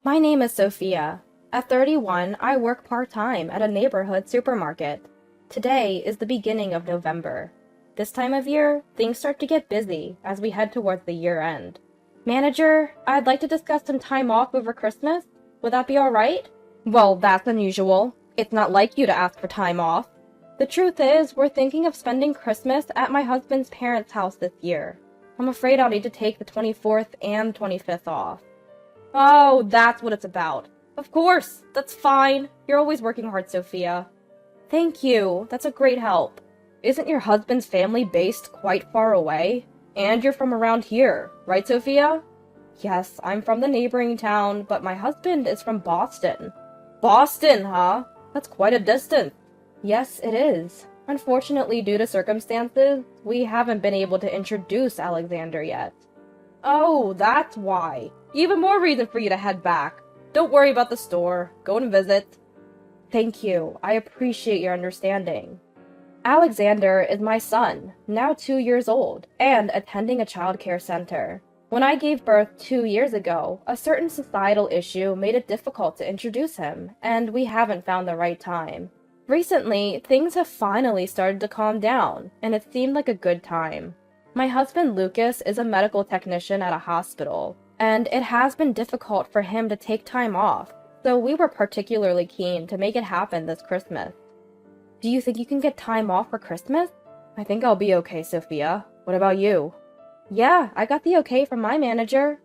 My name is Sophia. At 31, I work part-time at a neighborhood supermarket. Today is the beginning of November. This time of year, things start to get busy as we head towards the year end. Manager, I'd like to discuss some time off over Christmas. Would that be alright? Well, that's unusual. It's not like you to ask for time off. The truth is, we're thinking of spending Christmas at my husband's parents' house this year. I'm afraid I'll need to take the 24th and 25th off. Oh, that's what it's about. Of course, that's fine. You're always working hard, Sophia. Thank you. That's a great help. Isn't your husband's family based quite far away? And you're from around here, right, Sophia? Yes, I'm from the neighboring town, but my husband is from Boston. Boston, huh? That's quite a distance. Yes, it is. Unfortunately, due to circumstances, we haven't been able to introduce Alexander yet. Oh, that's why. Even more reason for you to head back. Don't worry about the store. Go and visit. Thank you. I appreciate your understanding. Alexander is my son, now 2 years old, and attending a child care center. When I gave birth 2 years ago, a certain societal issue made it difficult to introduce him, and we haven't found the right time. Recently, things have finally started to calm down, and it seemed like a good time. My husband Lucas is a medical technician at a hospital, and it has been difficult for him to take time off, so we were particularly keen to make it happen this Christmas. Do you think you can get time off for Christmas? I think I'll be okay, Sophia. What about you? Yeah, I got the okay from my manager.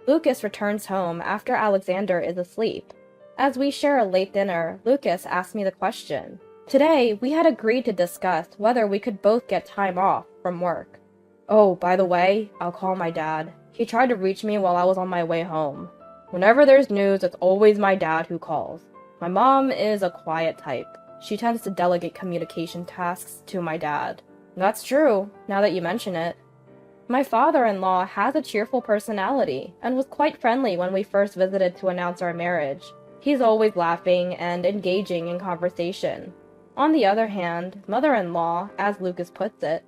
Lucas returns home after Alexander is asleep. As we share a late dinner, Lucas asks me the question. Today, we had agreed to discuss whether we could both get time off from work. Oh, by the way, I'll call my dad. He tried to reach me while I was on my way home. Whenever there's news, it's always my dad who calls. My mom is a quiet type. She tends to delegate communication tasks to my dad. That's true, now that you mention it. My father-in-law has a cheerful personality and was quite friendly when we first visited to announce our marriage. He's always laughing and engaging in conversation. On the other hand, mother-in-law, as Lucas puts it,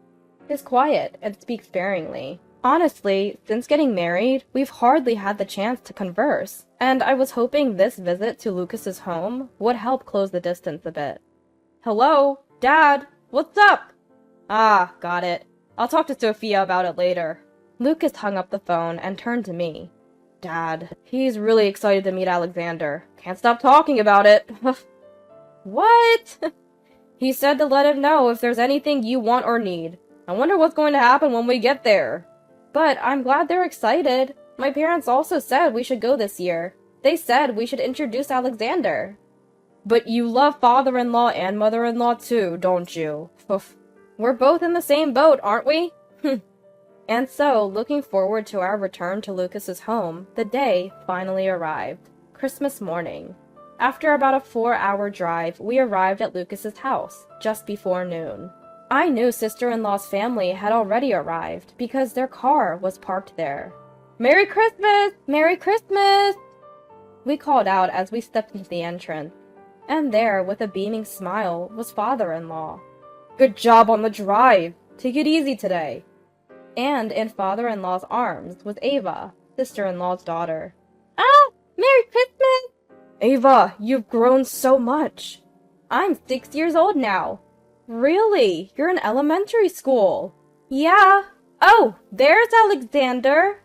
is quiet and speaks sparingly. Honestly, since getting married, we've hardly had the chance to converse, and I was hoping this visit to Lucas's home would help close the distance a bit. Hello? Dad? What's up? Ah, got it. I'll talk to Sophia about it later. Lucas hung up the phone and turned to me. Dad, he's really excited to meet Alexander. Can't stop talking about it. What? He said to let him know if there's anything you want or need. I wonder what's going to happen when we get there. But I'm glad they're excited. My parents also said we should go this year. They said we should introduce Alexander. But you love father-in-law and mother-in-law too, don't you? We're both in the same boat, aren't we? And so, looking forward to our return to Lucas's home, the day finally arrived. Christmas morning. After about a 4-hour drive, we arrived at Lucas's house, just before noon. I knew sister-in-law's family had already arrived because their car was parked there. Merry Christmas! Merry Christmas! We called out as we stepped into the entrance. And there, with a beaming smile, was father-in-law. Good job on the drive! Take it easy today! And in father-in-law's arms was Ava, sister-in-law's daughter. Ah! Merry Christmas! Ava, you've grown so much! I'm 6 years old now. Really? You're in elementary school? Yeah. Oh, there's Alexander!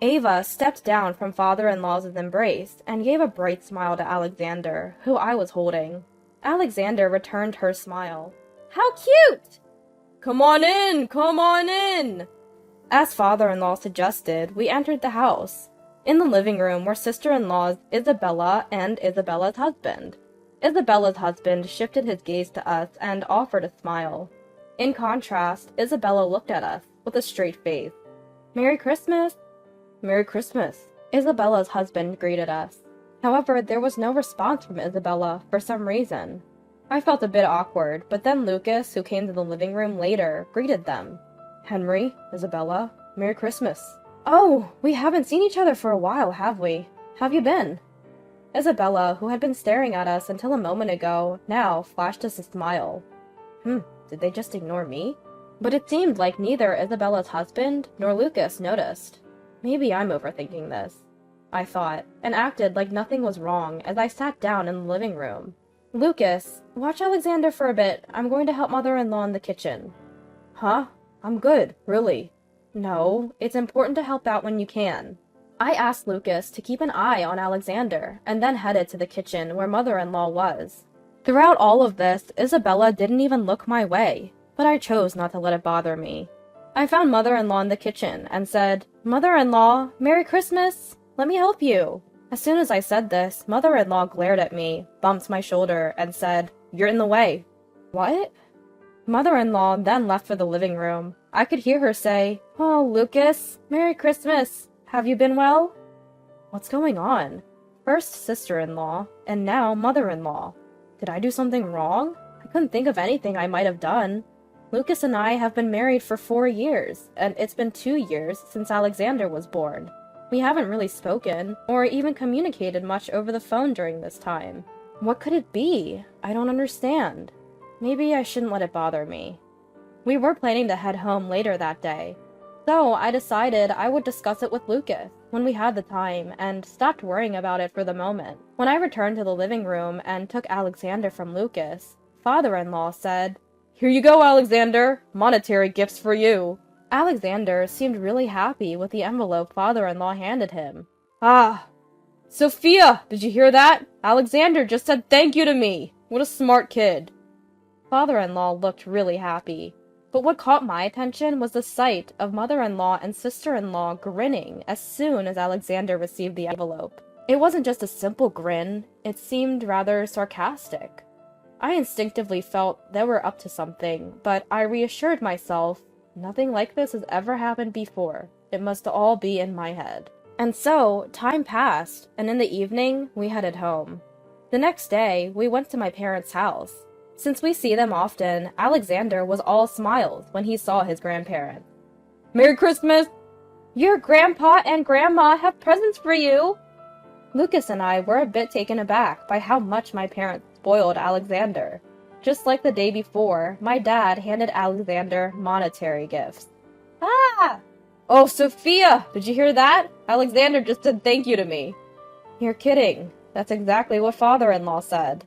Ava stepped down from father-in-law's embrace and gave a bright smile to Alexander, who I was holding. Alexander returned her smile. How cute! Come on in! Come on in! As father-in-law suggested, we entered the house. In the living room were sister-in-laws Isabella and Isabella's husband. Isabella's husband shifted his gaze to us and offered a smile. In contrast, Isabella looked at us with a straight face. Merry Christmas! Merry Christmas! Isabella's husband greeted us. However, there was no response from Isabella for some reason. I felt a bit awkward, but then Lucas, who came to the living room later, greeted them. Henry, Isabella, Merry Christmas. Oh, we haven't seen each other for a while, have we? How've you been? Isabella, who had been staring at us until a moment ago, now flashed us a smile. Did they just ignore me? But it seemed like neither Isabella's husband nor Lucas noticed. Maybe I'm overthinking this. I thought, and acted like nothing was wrong as I sat down in the living room. Lucas, watch Alexander for a bit. I'm going to help mother-in-law in the kitchen. Huh? I'm good, really. No, it's important to help out when you can. I asked Lucas to keep an eye on Alexander, and then headed to the kitchen where mother-in-law was. Throughout all of this, Isabella didn't even look my way, but I chose not to let it bother me. I found mother-in-law in the kitchen and said, "Mother-in-law, Merry Christmas! Let me help you." As soon as I said this, mother-in-law glared at me, bumped my shoulder, and said, "You're in the way." What? Mother-in-law then left for the living room. I could hear her say, "Oh, Lucas, Merry Christmas. Have you been well?" What's going on? First sister-in-law, and now mother-in-law. Did I do something wrong? I couldn't think of anything I might have done. Lucas and I have been married for 4 years, and it's been 2 years since Alexander was born. We haven't really spoken, or even communicated much over the phone during this time. What could it be? I don't understand. Maybe I shouldn't let it bother me. We were planning to head home later that day, so I decided I would discuss it with Lucas when we had the time and stopped worrying about it for the moment. When I returned to the living room and took Alexander from Lucas, father-in-law said, "Here you go, Alexander. Monetary gifts for you." Alexander seemed really happy with the envelope father-in-law handed him. "Ah, Sophia, did you hear that? Alexander just said thank you to me. What a smart kid." Father-in-law looked really happy, but what caught my attention was the sight of mother-in-law and sister-in-law grinning as soon as Alexander received the envelope. It wasn't just a simple grin, it seemed rather sarcastic. I instinctively felt they were up to something, but I reassured myself, nothing like this has ever happened before. It must all be in my head. And so, time passed, and in the evening, we headed home. The next day, we went to my parents' house. Since we see them often, Alexander was all smiles when he saw his grandparents. "Merry Christmas! Your grandpa and grandma have presents for you!" Lucas and I were a bit taken aback by how much my parents spoiled Alexander. Just like the day before, my dad handed Alexander monetary gifts. "Ah! Oh, Sophia, did you hear that? Alexander just said thank you to me." "You're kidding. That's exactly what father-in-law said."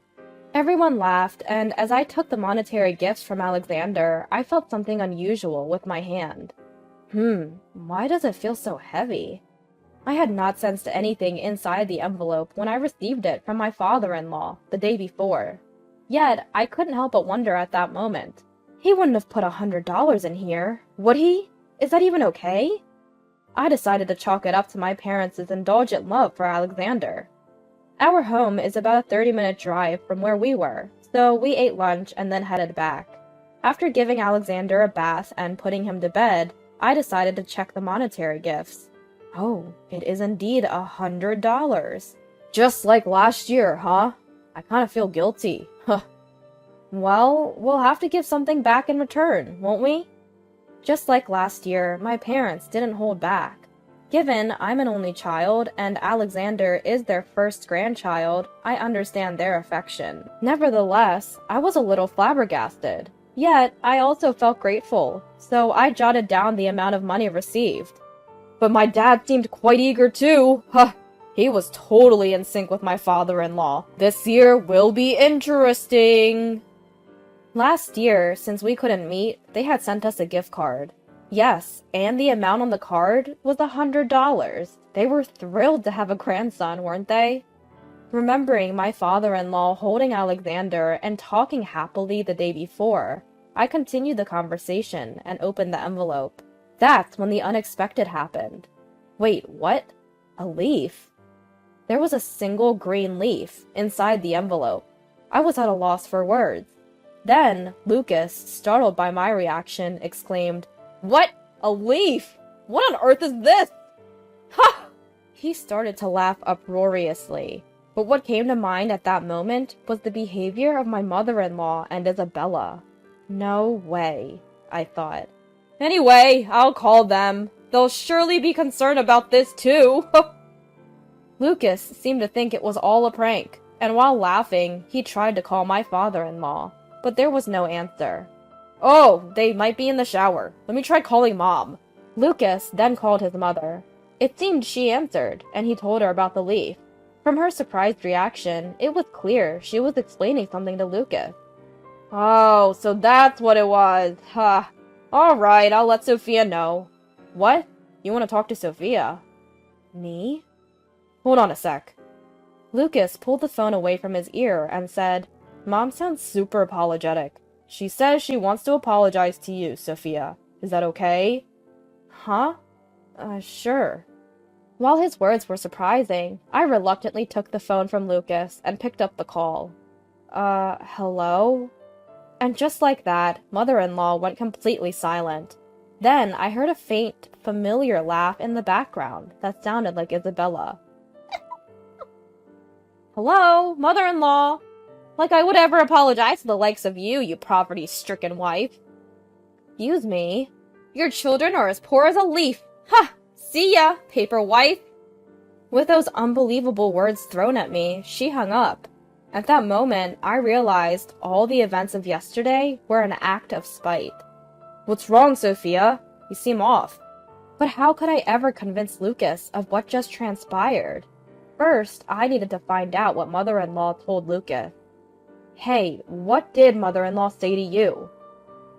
Everyone laughed, and as I took the monetary gifts from Alexander, I felt something unusual with my hand. Why does it feel so heavy? I had not sensed anything inside the envelope when I received it from my father-in-law the day before. Yet, I couldn't help but wonder at that moment. He wouldn't have put $100 in here, would he? Is that even okay? I decided to chalk it up to my parents' indulgent love for Alexander. Our home is about a 30-minute drive from where we were, so we ate lunch and then headed back. After giving Alexander a bath and putting him to bed, I decided to check the monetary gifts. Oh, it is indeed $100. Just like last year, huh? I kind of feel guilty. Huh. Well, we'll have to give something back in return, won't we? Just like last year, my parents didn't hold back. Given I'm an only child and Alexander is their first grandchild, I understand their affection. Nevertheless, I was a little flabbergasted. Yet, I also felt grateful, so I jotted down the amount of money received. But my dad seemed quite eager too. Huh. He was totally in sync with my father-in-law. This year will be interesting. Last year, since we couldn't meet, they had sent us a gift card. Yes, and the amount on the card was $100. They were thrilled to have a grandson, weren't they? Remembering my father-in-law holding Alexander and talking happily the day before, I continued the conversation and opened the envelope. That's when the unexpected happened. Wait, what? A leaf? There was a single green leaf inside the envelope. I was at a loss for words. Then, Lucas, startled by my reaction, exclaimed, "What? A leaf? What on earth is this?" Ha! He started to laugh uproariously, but what came to mind at that moment was the behavior of my mother-in-law and Isabella. No way, I thought. Anyway, I'll call them. They'll surely be concerned about this too. Lucas seemed to think it was all a prank, and while laughing, he tried to call my father-in-law, but there was no answer. "Oh, they might be in the shower. Let me try calling Mom." Lucas then called his mother. It seemed she answered, and he told her about the leaf. From her surprised reaction, it was clear she was explaining something to Lucas. Oh, so that's what it was. Huh. Alright, I'll let Sophia know. What? You want to talk to Sophia? Me? Hold on a sec. Lucas pulled the phone away from his ear and said, Mom sounds super apologetic. She says she wants to apologize to you, Sophia. Is that okay? Huh? Sure. While his words were surprising, I reluctantly took the phone from Lucas and picked up the call. Hello? And just like that, mother-in-law went completely silent. Then I heard a faint, familiar laugh in the background that sounded like Isabella. Hello, mother-in-law! Like I would ever apologize to the likes of you, you poverty-stricken wife. Excuse me? Your children are as poor as a leaf. Ha! See ya, paper wife! With those unbelievable words thrown at me, she hung up. At that moment, I realized all the events of yesterday were an act of spite. What's wrong, Sophia? You seem off. But how could I ever convince Lucas of what just transpired? First, I needed to find out what mother-in-law told Lucas. Hey, what did mother-in-law say to you?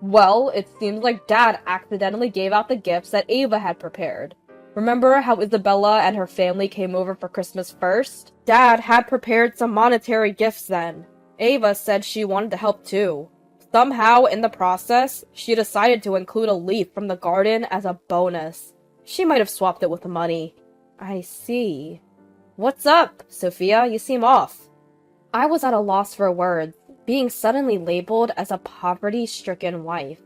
Well, it seems like Dad accidentally gave out the gifts that Ava had prepared. Remember how Isabella and her family came over for Christmas first? Dad had prepared some monetary gifts then. Ava said she wanted to help too. Somehow, in the process, she decided to include a leaf from the garden as a bonus. She might have swapped it with the money. I see. What's up, Sophia? You seem off. I was at a loss for words, being suddenly labeled as a poverty-stricken wife.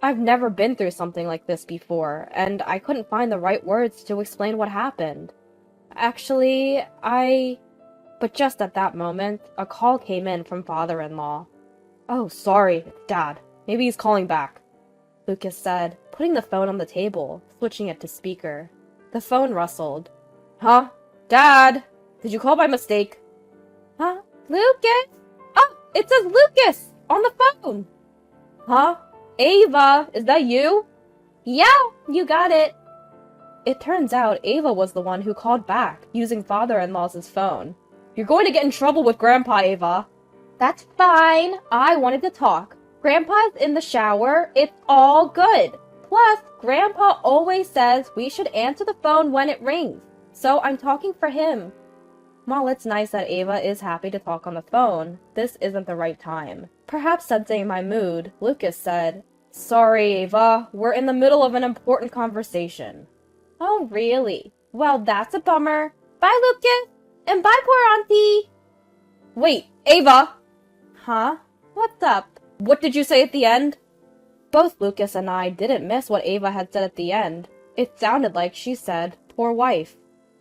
I've never been through something like this before, and I couldn't find the right words to explain what happened. Actually, But just at that moment, a call came in from father-in-law. Oh, sorry, it's Dad. Maybe he's calling back, Lucas said, putting the phone on the table, switching it to speaker. The phone rustled. Huh? Dad! Did you call by mistake? Huh? Lucas? Oh, it says Lucas! On the phone! Huh? Ava, is that you? Yeah, you got it. It turns out Ava was the one who called back, using father-in-law's phone. You're going to get in trouble with Grandpa, Ava. That's fine. I wanted to talk. Grandpa's in the shower. It's all good. Plus, Grandpa always says we should answer the phone when it rings. So I'm talking for him. While it's nice that Ava is happy to talk on the phone, this isn't the right time. Perhaps sensing my mood, Lucas said, Sorry, Ava. We're in the middle of an important conversation. Oh, really? Well, that's a bummer. Bye, Lucas. And bye, poor auntie. Wait, Ava! Huh? What's up? What did you say at the end? Both Lucas and I didn't miss what Ava had said at the end. It sounded like she said, poor wife.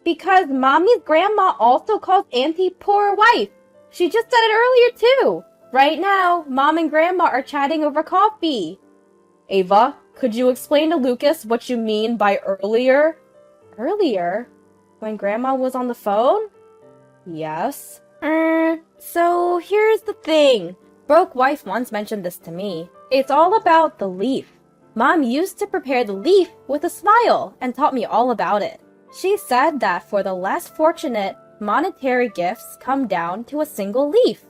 Because Mommy's grandma also calls Auntie poor wife. She just said it earlier, too. Right now, Mom and Grandma are chatting over coffee. Ava, could you explain to Lucas what you mean by earlier? Earlier? When Grandma was on the phone? Yes. So here's the thing. Broke wife once mentioned this to me. It's all about the leaf. Mom used to prepare the leaf with a smile and taught me all about it. She said that for the less fortunate, monetary gifts come down to a single leaf.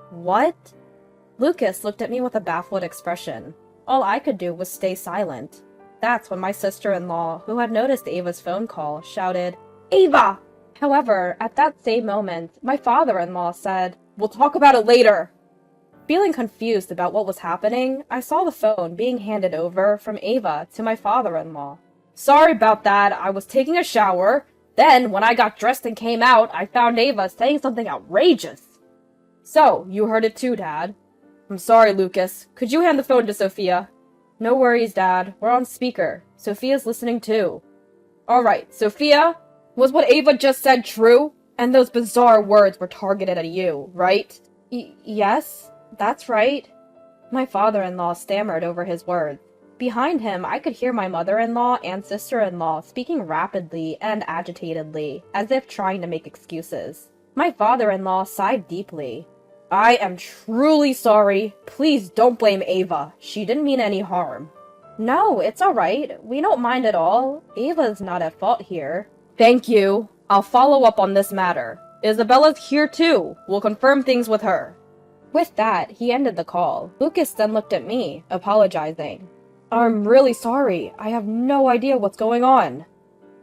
What? Lucas looked at me with a baffled expression. All I could do was stay silent. That's when my sister-in-law, who had noticed Ava's phone call, shouted, Ava! However, at that same moment, my father-in-law said, We'll talk about it later. Feeling confused about what was happening, I saw the phone being handed over from Ava to my father-in-law. Sorry about that, I was taking a shower. Then, when I got dressed and came out, I found Ava saying something outrageous. So, you heard it too, Dad. I'm sorry, Lucas. Could you hand the phone to Sophia? No worries, Dad. We're on speaker. Sophia's listening too. Alright, Sophia, was what Ava just said true? And those bizarre words were targeted at you, right? Yes, that's right. My father-in-law stammered over his words. Behind him, I could hear my mother-in-law and sister-in-law speaking rapidly and agitatedly, as if trying to make excuses. My father-in-law sighed deeply. I am truly sorry. Please don't blame Ava. She didn't mean any harm. No, it's alright. We don't mind at all. Ava's not at fault here. Thank you. I'll follow up on this matter. Isabella's here too. We'll confirm things with her. With that, he ended the call. Lucas then looked at me, apologizing. I'm really sorry. I have no idea what's going on.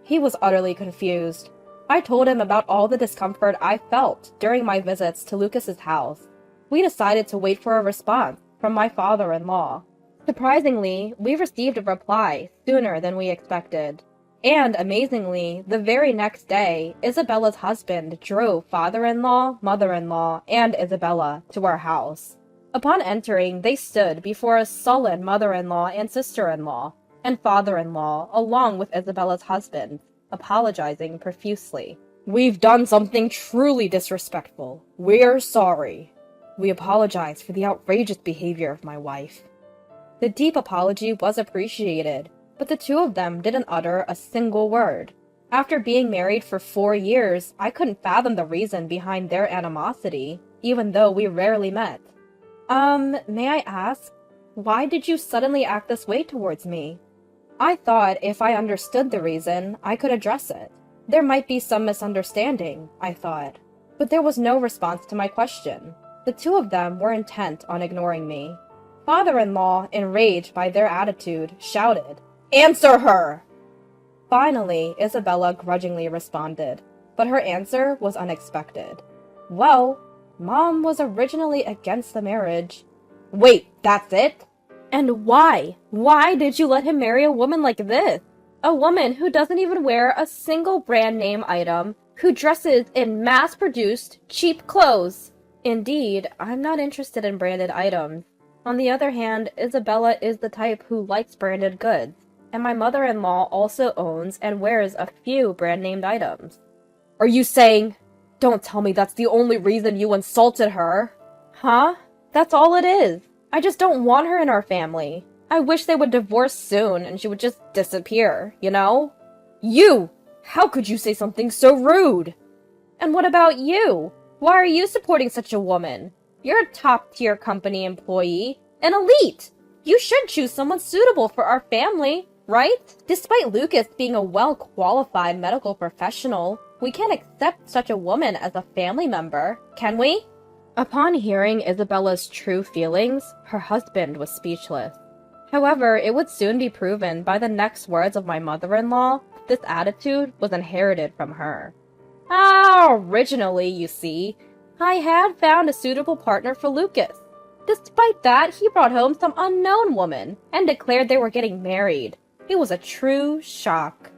He was utterly confused. I told him about all the discomfort I felt during my visits to Lucas's house. We decided to wait for a response from my father-in-law. Surprisingly, we received a reply sooner than we expected. And amazingly, the very next day, Isabella's husband drove father-in-law, mother-in-law, and Isabella to our house. Upon entering, they stood before a sullen mother-in-law and sister-in-law, and father-in-law, along with Isabella's husband, apologizing profusely. We've done something truly disrespectful. We're sorry. We apologize for the outrageous behavior of my wife. The deep apology was appreciated, but the two of them didn't utter a single word. After being married for 4 years, I couldn't fathom the reason behind their animosity, even though we rarely met. May I ask, why did you suddenly act this way towards me? I thought if I understood the reason, I could address it. There might be some misunderstanding, I thought. But there was no response to my question. The two of them were intent on ignoring me. Father-in-law, enraged by their attitude, shouted, "Answer her!" Finally, Isabella grudgingly responded, but her answer was unexpected. Well, Mom was originally against the marriage. Wait, that's it? And why? Why did you let him marry a woman like this? A woman who doesn't even wear a single brand name item, who dresses in mass-produced, cheap clothes. Indeed, I'm not interested in branded items. On the other hand, Isabella is the type who likes branded goods, and my mother-in-law also owns and wears a few brand-named items. Are you saying... Don't tell me that's the only reason you insulted her. Huh? That's all it is. I just don't want her in our family. I wish they would divorce soon and she would just disappear, you know? You! How could you say something so rude? And what about you? Why are you supporting such a woman? You're a top-tier company employee, an elite. You should choose someone suitable for our family, right? Despite Lucas being a well-qualified medical professional, we can't accept such a woman as a family member, can we? Upon hearing Isabella's true feelings, her husband was speechless. However, it would soon be proven by the next words of my mother-in-law that this attitude was inherited from her. Originally, you see, I had found a suitable partner for Lucas. Despite that, he brought home some unknown woman and declared they were getting married. It was a true shock.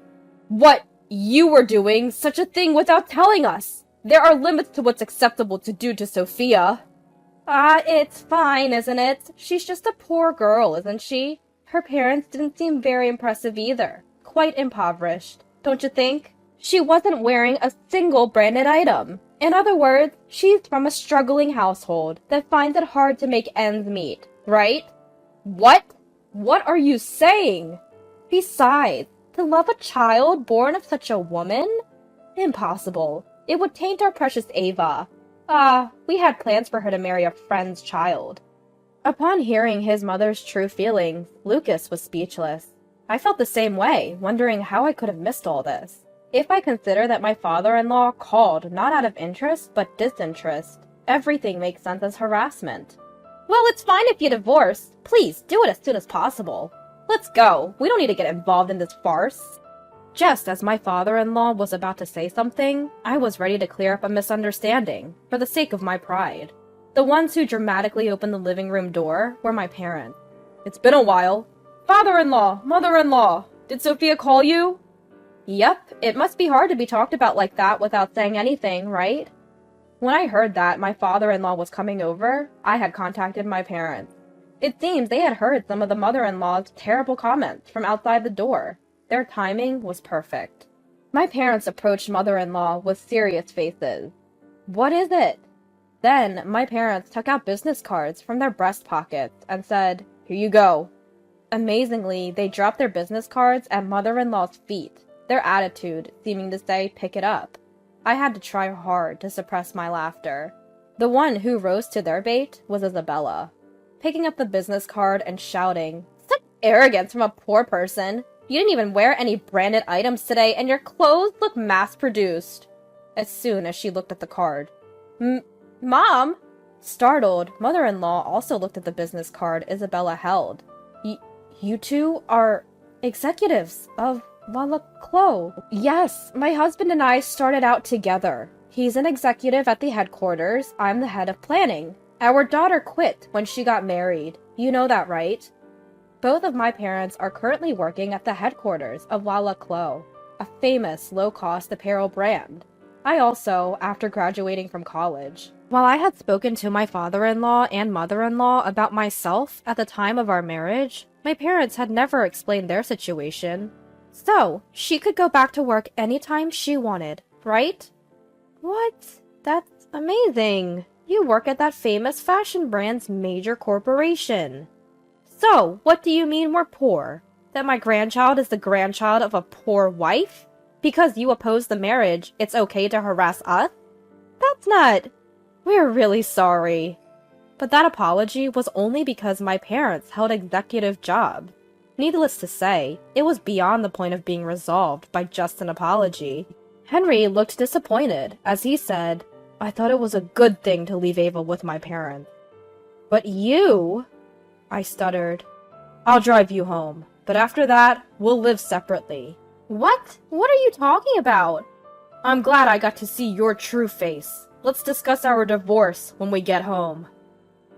What? You were doing such a thing without telling us! There are limits to what's acceptable to do to Sophia. It's fine, isn't it? She's just a poor girl, isn't she? Her parents didn't seem very impressive either. Quite impoverished, don't you think? She wasn't wearing a single branded item. In other words, she's from a struggling household that finds it hard to make ends meet, right? What? What are you saying? Besides, to love a child born of such a woman? Impossible. It would taint our precious Ava. We had plans for her to marry a friend's child. Upon hearing his mother's true feelings, Lucas was speechless. I felt the same way, wondering how I could have missed all this. If I consider that my father-in-law called not out of interest but disinterest, everything makes sense as harassment. Well, it's fine if you divorce. Please, do it as soon as possible. Let's go. We don't need to get involved in this farce. Just as my father-in-law was about to say something, I was ready to clear up a misunderstanding, for the sake of my pride. The ones who dramatically opened the living room door were my parents. It's been a while. Father-in-law, mother-in-law, did Sophia call you? Yep, it must be hard to be talked about like that without saying anything, right? When I heard that my father-in-law was coming over, I had contacted my parents. It seems they had heard some of the mother-in-law's terrible comments from outside the door. Their timing was perfect. My parents approached mother-in-law with serious faces. What is it? Then my parents took out business cards from their breast pockets and said, "Here you go." Amazingly, they dropped their business cards at mother-in-law's feet, their attitude seeming to say, "Pick it up." I had to try hard to suppress my laughter. The one who rose to their bait was Isabella. Picking up the business card and shouting, "Such arrogance from a poor person. You didn't even wear any branded items today, and your clothes look mass-produced. As soon as she looked at the card. Mom? Startled, mother-in-law also looked at the business card Isabella held. You two are executives of Lala Clo. Yes, my husband and I started out together. He's an executive at the headquarters. I'm the head of planning. Our daughter quit when she got married. You know that, right? Both of my parents are currently working at the headquarters of Lala Clo, a famous low-cost apparel brand. I also, after graduating from college. While I had spoken to my father-in-law and mother-in-law about myself at the time of our marriage, my parents had never explained their situation. So, she could go back to work anytime she wanted, right? What? That's amazing. You work at that famous fashion brand's major corporation. So, what do you mean we're poor? That my grandchild is the grandchild of a poor wife? Because you oppose the marriage, it's okay to harass us? That's not... We're really sorry. But that apology was only because my parents held executive jobs. Needless to say, it was beyond the point of being resolved by just an apology. Henry looked disappointed as he said, I thought it was a good thing to leave Ava with my parents. But you... I stuttered. I'll drive you home, but after that, we'll live separately. What? What are you talking about? I'm glad I got to see your true face. Let's discuss our divorce when we get home.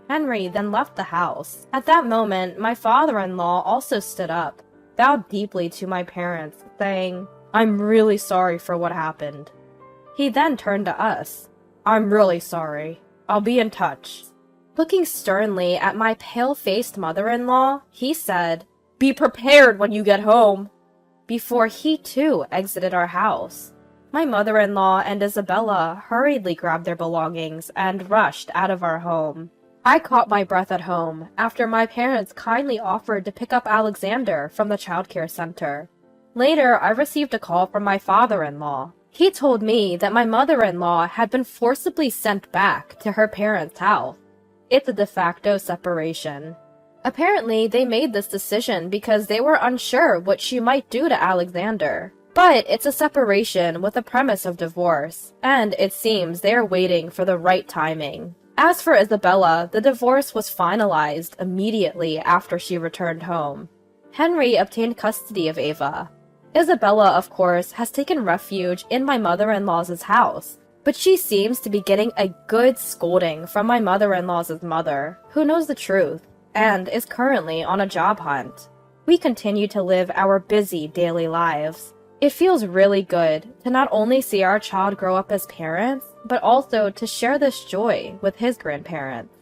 Henry then left the house. At that moment, my father-in-law also stood up, bowed deeply to my parents, saying, I'm really sorry for what happened. He then turned to us. I'm really sorry. I'll be in touch. Looking sternly at my pale-faced mother-in-law, he said, Be prepared when you get home. Before he too exited our house. My mother-in-law and Isabella hurriedly grabbed their belongings and rushed out of our home. I caught my breath at home after my parents kindly offered to pick up Alexander from the childcare center. Later, I received a call from my father-in-law. He told me that my mother-in-law had been forcibly sent back to her parents' house. It's a de facto separation. Apparently, they made this decision because they were unsure what she might do to Alexander. But it's a separation with a premise of divorce, and it seems they are waiting for the right timing. As for Isabella, the divorce was finalized immediately after she returned home. Henry obtained custody of Ava. Isabella, of course, has taken refuge in my mother-in-law's house, but she seems to be getting a good scolding from my mother-in-law's mother, who knows the truth, and is currently on a job hunt. We continue to live our busy daily lives. It feels really good to not only see our child grow up as parents, but also to share this joy with his grandparents.